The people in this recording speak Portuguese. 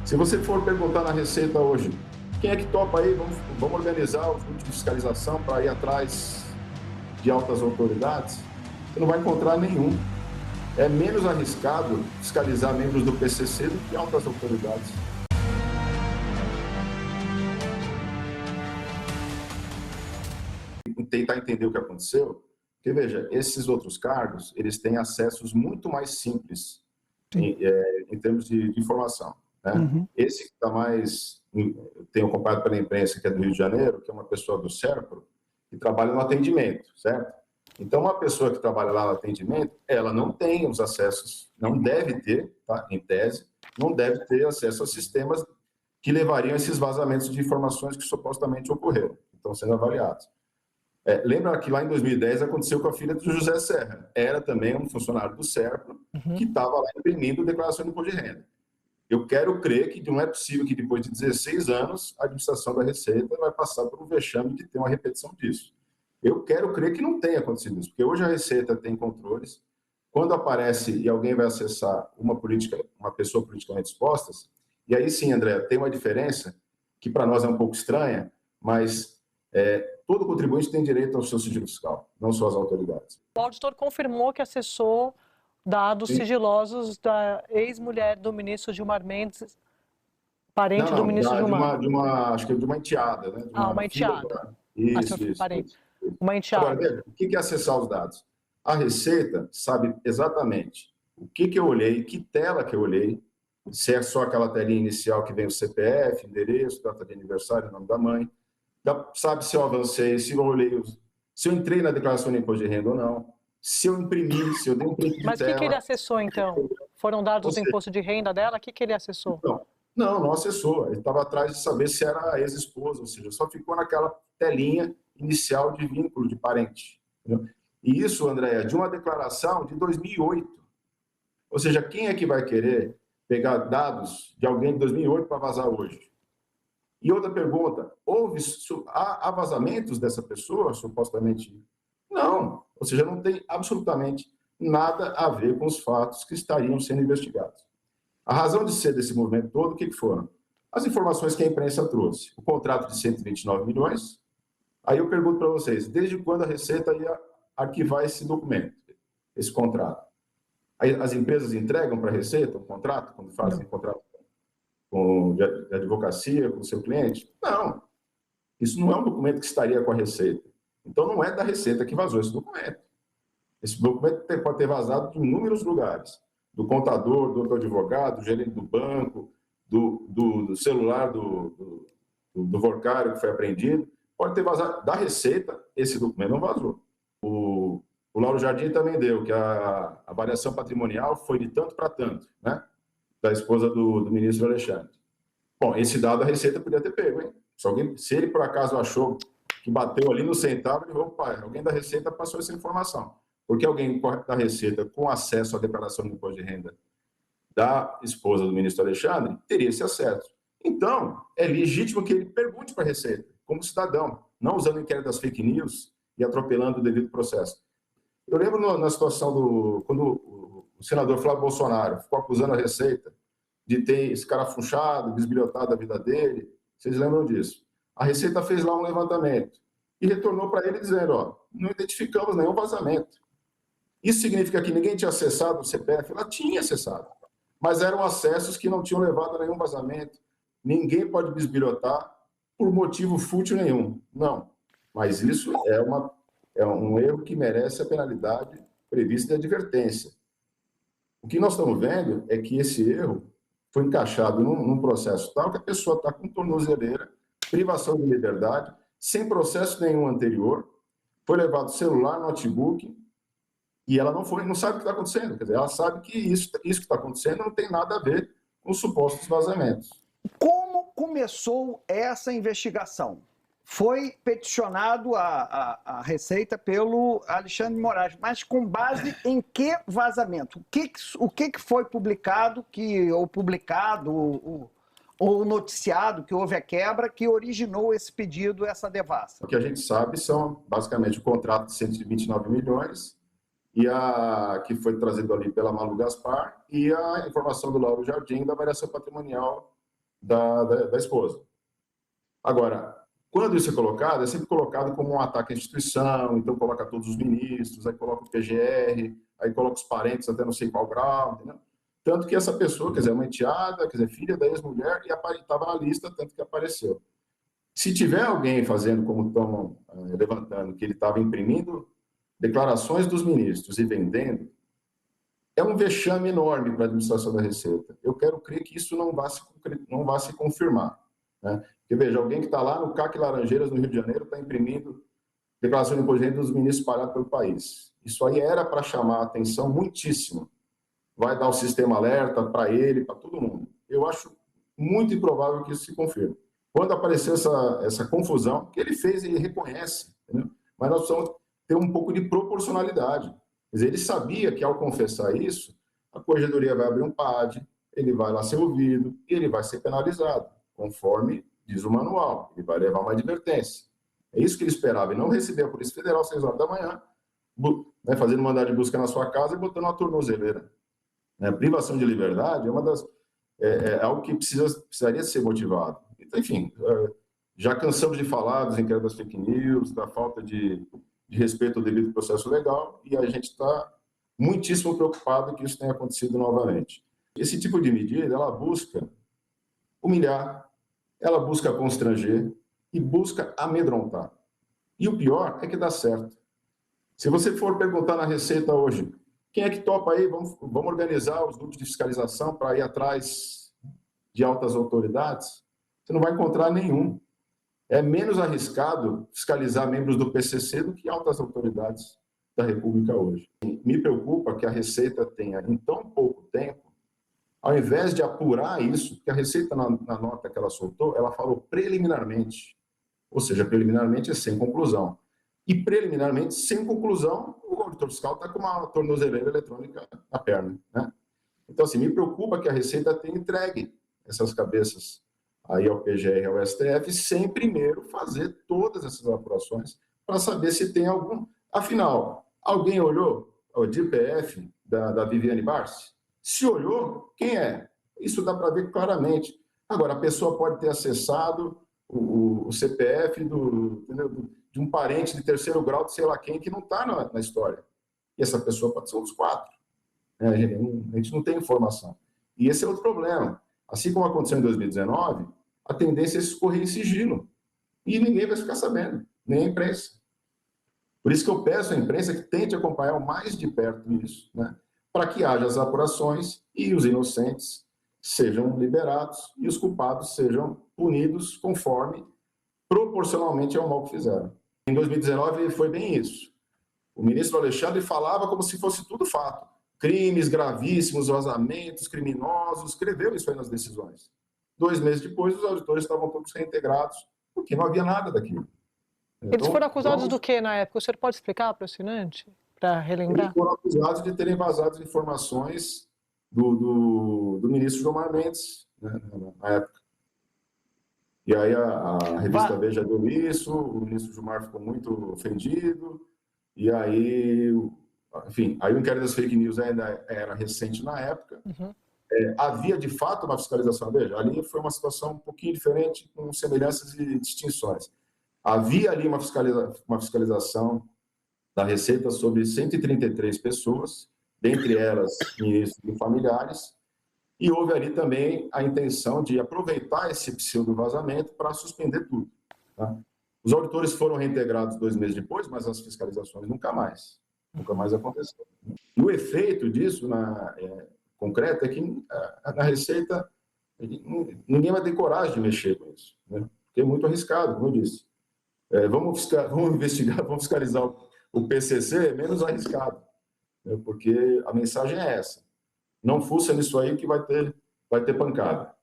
Se você for perguntar na Receita hoje, quem é que topa aí? Vamos organizar os grupos de fiscalização para ir atrás de altas autoridades? Você não vai encontrar nenhum. É menos arriscado fiscalizar membros do PCC do que altas autoridades. Tentar entender o que aconteceu, porque, veja, esses outros cargos, eles têm acessos muito mais simples em termos de informação. Né? Uhum. Esse que está mais, eu tenho acompanhado pela imprensa, que é do Rio de Janeiro, que é uma pessoa do SERPRO, que trabalha no atendimento, certo? Então, uma pessoa que trabalha lá no atendimento, ela não tem os acessos, não deve ter, tá? Em tese, não deve ter acesso a sistemas que levariam a esses vazamentos de informações que supostamente ocorreram, estão sendo avaliados. Lembra que lá em 2010 aconteceu com a filha do José Serra. Era também um funcionário do SERPRO que estava lá imprimindo declaração de imposto de renda. Eu quero crer que não é possível que depois de 16 anos a administração da Receita vai passar por um vexame de ter uma repetição disso. Eu quero crer que não tenha acontecido isso, porque hoje a Receita tem controles. Quando aparece e alguém vai acessar uma pessoa politicamente exposta, e aí sim, André, tem uma diferença que para nós é um pouco estranha, mas todo contribuinte tem direito ao seu sigilo fiscal, não só as autoridades. O auditor confirmou que acessou dados sigilosos da ex-mulher do ministro Gilmar Mendes, parente do ministro Gilmar. Acho que é de uma enteada, né? Uma enteada. Isso. Uma enteada. Agora, o que é acessar os dados? A Receita sabe exatamente o que eu olhei, que tela que eu olhei, se é só aquela telinha inicial que vem o CPF, endereço, data de aniversário, nome da mãe, sabe se eu avancei, se eu olhei, se eu entrei na declaração de imposto de renda ou não, se eu imprimi, se eu dei um print de Mas o que ele acessou, então? Foram dados do imposto de renda dela? O que ele acessou? Não acessou. Ele estava atrás de saber se era ex-esposa, ou seja, só ficou naquela telinha inicial de vínculo, de parente. Entendeu? E isso, André, é de uma declaração de 2008. Ou seja, quem é que vai querer pegar dados de alguém de 2008 para vazar hoje? E outra pergunta, há vazamentos dessa pessoa, supostamente? Não. Ou seja, não tem absolutamente nada a ver com os fatos que estariam sendo investigados. A razão de ser desse movimento todo, o que foram? As informações que a imprensa trouxe. O contrato de 129 milhões. Aí eu pergunto para vocês, desde quando a Receita ia arquivar esse documento, esse contrato? Aí as empresas entregam para a Receita um contrato, quando fazem contrato de advocacia com o seu cliente? Não. Isso não é um documento que estaria com a Receita. Então, não é da Receita que vazou esse documento. Esse documento pode ter vazado de inúmeros lugares. Do contador, do outro advogado, do gerente do banco, do celular do workário que foi apreendido. Pode ter vazado da Receita, esse documento não vazou. O Lauro Jardim também deu, que a variação patrimonial foi de tanto para tanto, né? Da esposa do ministro Alexandre. Bom, esse dado a Receita podia ter pego, hein? Se ele, por acaso, achou que bateu ali no centavo, ele falou, opa, alguém da Receita passou essa informação. Porque alguém da Receita, com acesso à declaração de imposto de renda da esposa do ministro Alexandre, teria esse acesso. Então, é legítimo que ele pergunte para a Receita, como cidadão, não usando o inquérito das fake news e atropelando o devido processo. Eu lembro na situação quando o senador Flávio Bolsonaro ficou acusando a Receita de ter escarafunchado, bisbilhotado a vida dele. Vocês lembram disso? A Receita fez lá um levantamento e retornou para ele dizendo, não identificamos nenhum vazamento. Isso significa que ninguém tinha acessado o CPF? Ela tinha acessado, mas eram acessos que não tinham levado a nenhum vazamento. Ninguém pode bisbilhotar por motivo fútil nenhum. Não, mas isso é um erro que merece a penalidade prevista de advertência. O que nós estamos vendo é que esse erro foi encaixado num processo tal que a pessoa está com tornozeleira, privação de liberdade, sem processo nenhum anterior, foi levado celular, notebook, e ela não sabe o que está acontecendo. Quer dizer, ela sabe que isso que está acontecendo não tem nada a ver com os supostos vazamentos. Como começou essa investigação? Foi peticionado a Receita pelo Alexandre de Moraes, mas com base em que vazamento? O que foi publicado, ou noticiado que houve a quebra que originou esse pedido, essa devassa? O que a gente sabe são, basicamente, o contrato de 129 milhões, que foi trazido ali pela Malu Gaspar, e a informação do Lauro Jardim da variação patrimonial da esposa. Agora, quando isso é sempre colocado como um ataque à instituição, então coloca todos os ministros, aí coloca o PGR, aí coloca os parentes até não sei qual grau, entendeu? Tanto que essa pessoa, quer dizer, uma enteada, quer dizer, filha da ex-mulher, e estava na lista, tanto que apareceu. Se tiver alguém fazendo como estão levantando, que ele estava imprimindo declarações dos ministros e vendendo, é um vexame enorme para a administração da Receita. Eu quero crer que isso não vá se confirmar, né? Porque, veja, alguém que está lá no CAC Laranjeiras, no Rio de Janeiro, está imprimindo declaração de imposto de renda dos ministros espalhados pelo país. Isso aí era para chamar a atenção muitíssimo. Vai dar o sistema alerta para ele, para todo mundo. Eu acho muito improvável que isso se confirme. Quando apareceu essa confusão, que ele fez, ele reconhece, entendeu? Mas nós precisamos ter um pouco de proporcionalidade. Quer dizer, ele sabia que, ao confessar isso, a Corregedoria vai abrir um PAD, ele vai lá ser ouvido e ele vai ser penalizado, conforme diz o manual. Ele vai levar uma advertência. É isso que ele esperava, e não receber a Polícia Federal às 6 horas da manhã, né, fazendo mandado de busca na sua casa e botando uma tornozeleira. Privação de liberdade é algo que precisaria ser motivado. Então, enfim, já cansamos de falar dos inquéritos das fake news, da falta de respeito ao devido processo legal, e a gente está muitíssimo preocupado que isso tenha acontecido novamente. Esse tipo de medida, ela busca humilhar, ela busca constranger e busca amedrontar. E o pior é que dá certo. Se você for perguntar na Receita hoje, quem é que topa aí? Vamos organizar os grupos de fiscalização para ir atrás de altas autoridades? Você não vai encontrar nenhum. É menos arriscado fiscalizar membros do PCC do que altas autoridades da República hoje. Me preocupa que a Receita tenha, em tão pouco tempo, ao invés de apurar isso, porque a Receita, na nota que ela soltou, ela falou preliminarmente, ou seja, preliminarmente é sem conclusão. E preliminarmente, sem conclusão, o auditor fiscal está com uma tornozeleira eletrônica na perna, né? Então, assim, me preocupa que a Receita tenha entregue essas cabeças aí ao PGR e ao STF, sem primeiro fazer todas essas apurações para saber se tem algum... Afinal, alguém olhou o DPF da Viviane Barsi? Se olhou, quem é? Isso dá para ver claramente. Agora, a pessoa pode ter acessado o CPF de um parente de terceiro grau de sei lá quem que não está na história. E essa pessoa pode ser um dos 4. A gente não tem informação. E esse é outro problema. Assim como aconteceu em 2019, a tendência é escorrer em sigilo. E ninguém vai ficar sabendo, nem a imprensa. Por isso que eu peço à imprensa que tente acompanhar o mais de perto isso, né? Para que haja as apurações e os inocentes sejam liberados e os culpados sejam punidos conforme, proporcionalmente ao mal que fizeram. Em 2019 foi bem isso. O ministro Alexandre falava como se fosse tudo fato. Crimes gravíssimos, vazamentos criminosos, escreveu isso aí nas decisões. 2 meses depois, os auditores estavam todos reintegrados, porque não havia nada daquilo. Eles foram acusados do que na época? O senhor pode explicar para o assinante, para relembrar? Eles foram acusados de terem vazado informações do ministro Gilmar Mendes, né, na época. E aí a revista Veja deu isso, o ministro Gilmar ficou muito ofendido, e aí, enfim, aí o inquérito das fake news ainda era recente na época. Uhum. Havia, de fato, uma fiscalização. Veja, ali foi uma situação um pouquinho diferente, com semelhanças e distinções. Havia ali uma fiscalização da Receita sobre 133 pessoas, dentre elas ministros e familiares, e houve ali também a intenção de aproveitar esse pseudo-vazamento para suspender tudo. Tá? Os auditores foram reintegrados 2 meses depois, mas as fiscalizações nunca mais aconteceram. E o efeito disso, concreto, é que na Receita ninguém vai ter coragem de mexer com isso, né? Porque é muito arriscado, como eu disse. Vamos investigar, vamos fiscalizar o PCC, é menos arriscado, né? Porque a mensagem é essa. Não fuça nisso aí que vai ter pancada.